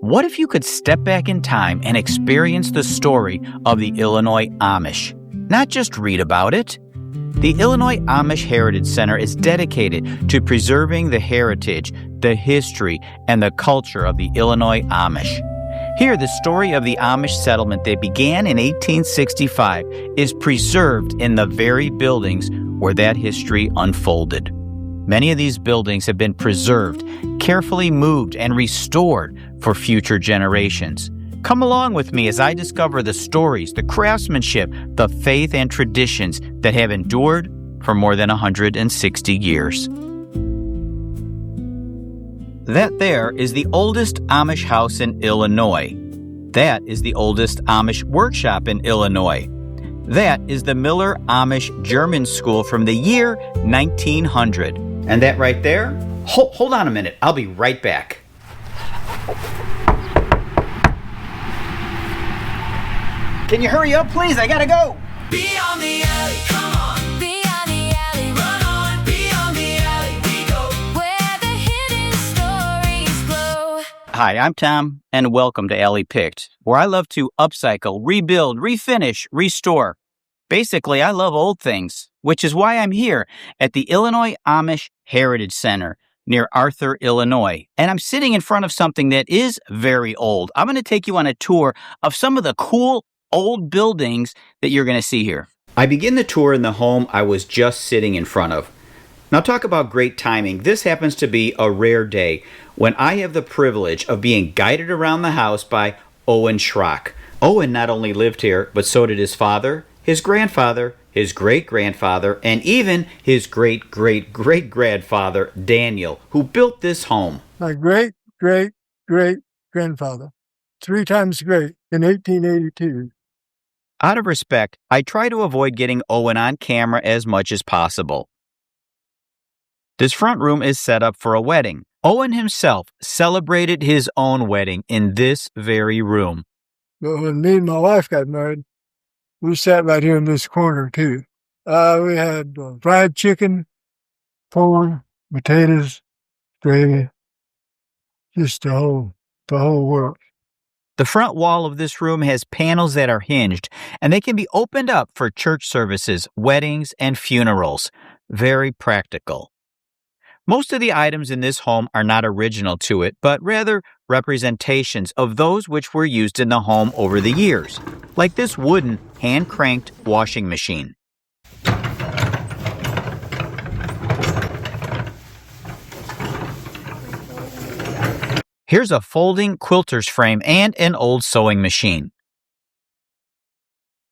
What if you could step back in time and experience the story of the Illinois Amish? Not just read about it. The Illinois Amish Heritage Center is dedicated to preserving the heritage, the history, and the culture of the Illinois Amish. Here, the story of the Amish settlement that began in 1865 is preserved in the very buildings where that history unfolded. Many of these buildings have been preserved, carefully moved, and restored for future generations. Come along with me as I discover the stories, the craftsmanship, the faith, and traditions that have endured for more than 160 years. That there is the oldest Amish house in Illinois. That is the oldest Amish workshop in Illinois. That is the Miller Amish German School from the year 1900. And that right there? Hold on a minute. I'll be right back. Can you hurry up, please? I gotta go. Be on the alley, come on. Be on the alley, run on. Be on the alley, we go. Where the hidden stories glow. Hi, I'm Tom, and welcome to Alley Picked, where I love to upcycle, rebuild, refinish, restore. Basically, I love old things, which is why I'm here at the Illinois Amish Heritage Center near Arthur, Illinois. And I'm sitting in front of something that is very old. I'm going to take you on a tour of some of the cool old buildings that you're going to see here. I begin the tour in the home I was just sitting in front of. Now talk about great timing. This happens to be a rare day when I have the privilege of being guided around the house by Owen Shrock. Owen not only lived here, but so did his father, his grandfather, his great-grandfather, and even his great-great-great-grandfather, Daniel, who built this home. My great-great-great-grandfather, 3 times great, in 1882. Out of respect, I try to avoid getting Owen on camera as much as possible. This front room is set up for a wedding. Owen himself celebrated his own wedding in this very room. But when me and my wife got married, we sat right here in this corner, too. We had fried chicken, corn, potatoes, gravy, just the whole works. The front wall of this room has panels that are hinged, and they can be opened up for church services, weddings, and funerals. Very practical. Most of the items in this home are not original to it, but rather representations of those which were used in the home over the years, like this wooden hand-cranked washing machine. Here's a folding quilter's frame and an old sewing machine.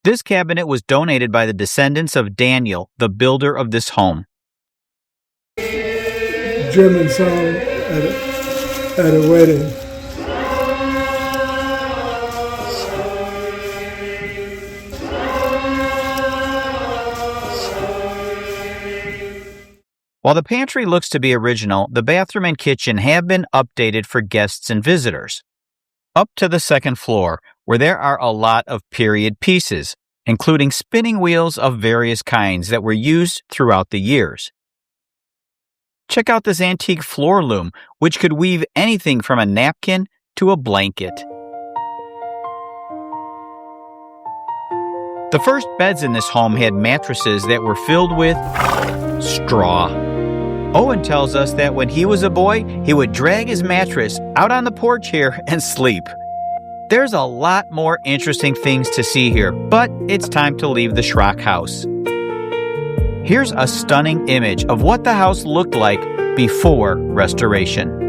This cabinet was donated by the descendants of Daniel, the builder of this home. German song at a wedding. While the pantry looks to be original, the bathroom and kitchen have been updated for guests and visitors. Up to the second floor, where there are a lot of period pieces, including spinning wheels of various kinds that were used throughout the years. Check out this antique floor loom, which could weave anything from a napkin to a blanket. The first beds in this home had mattresses that were filled with straw. Owen tells us that when he was a boy, he would drag his mattress out on the porch here and sleep. There's a lot more interesting things to see here, but it's time to leave the Shrock House. Here's a stunning image of what the house looked like before restoration.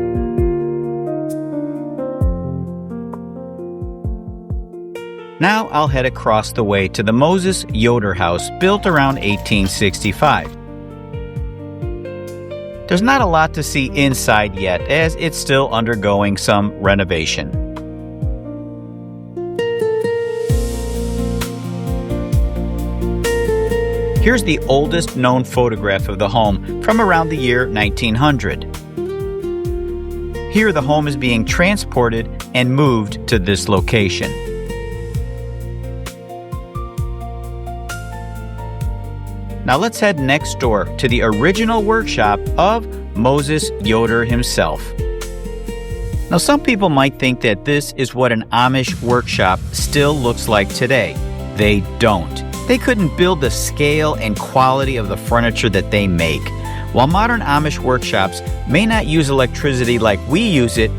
Now I'll head across the way to the Moses Yoder House, built around 1865. There's not a lot to see inside yet, as it's still undergoing some renovation. Here's the oldest known photograph of the home from around the year 1900. Here the home is being transported and moved to this location. Now let's head next door to the original workshop of Moses Yoder himself. Now, some people might think that this is what an Amish workshop still looks like today. They don't. They couldn't build the scale and quality of the furniture that they make. While modern Amish workshops may not use electricity like we use it,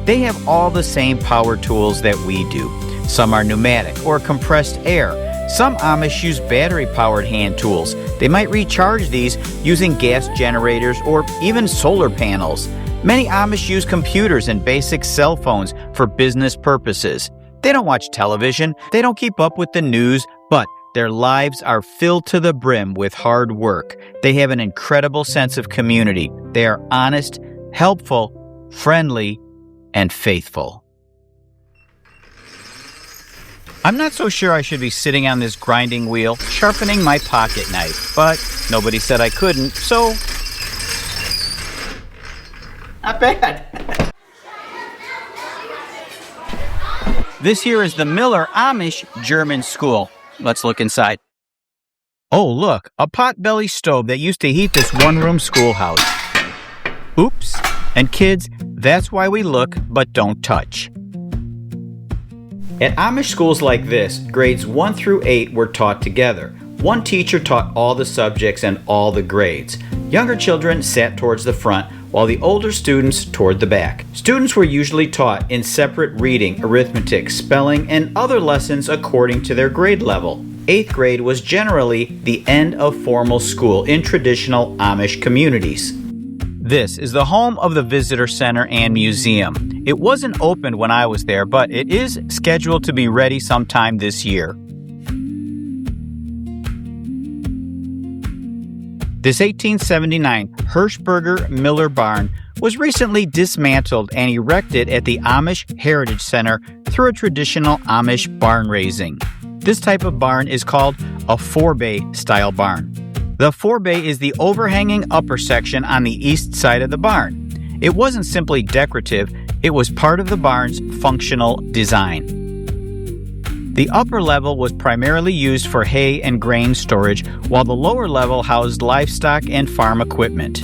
they have all the same power tools that we do. Some are pneumatic or compressed air. Some Amish use battery-powered hand tools. They might recharge these using gas generators or even solar panels. Many Amish use computers and basic cell phones for business purposes. They don't watch television, they don't keep up with the news, but their lives are filled to the brim with hard work. They have an incredible sense of community. They are honest, helpful, friendly, and faithful. I'm not so sure I should be sitting on this grinding wheel, sharpening my pocket knife, but nobody said I couldn't, so not bad. This here is the Miller Amish German School. Let's look inside. Oh, look, a potbelly stove that used to heat this one-room schoolhouse. Oops. And kids, that's why we look but don't touch. At Amish schools like this, grades 1 through 8 were taught together. One teacher taught all the subjects and all the grades. Younger children sat towards the front, while the older students toward the back. Students were usually taught in separate reading, arithmetic, spelling, and other lessons according to their grade level. 8th grade was generally the end of formal school in traditional Amish communities. This is the home of the Visitor Center and Museum. It wasn't opened when I was there, but it is scheduled to be ready sometime this year. This 1879 Hirschberger Miller barn was recently dismantled and erected at the Amish Heritage Center through a traditional Amish barn raising. This type of barn is called a forebay style barn. The forebay is the overhanging upper section on the east side of the barn. It wasn't simply decorative, it was part of the barn's functional design. The upper level was primarily used for hay and grain storage, while the lower level housed livestock and farm equipment.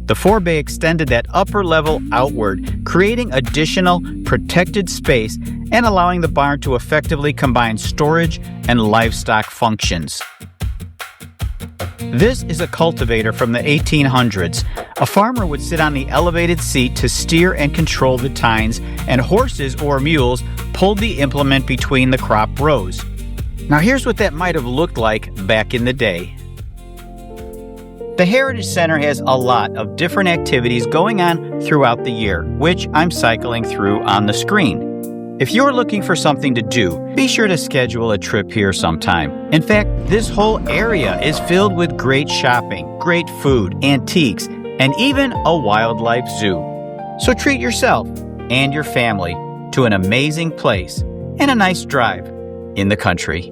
The forebay extended that upper level outward, creating additional protected space and allowing the barn to effectively combine storage and livestock functions. This is a cultivator from the 1800s. A farmer would sit on the elevated seat to steer and control the tines, and horses or mules pulled the implement between the crop rows. Now here's what that might have looked like back in the day. The Heritage Center has a lot of different activities going on throughout the year, which I'm cycling through on the screen. If you're looking for something to do, be sure to schedule a trip here sometime. In fact, this whole area is filled with great shopping, great food, antiques, and even a wildlife zoo. So treat yourself and your family to an amazing place and a nice drive in the country.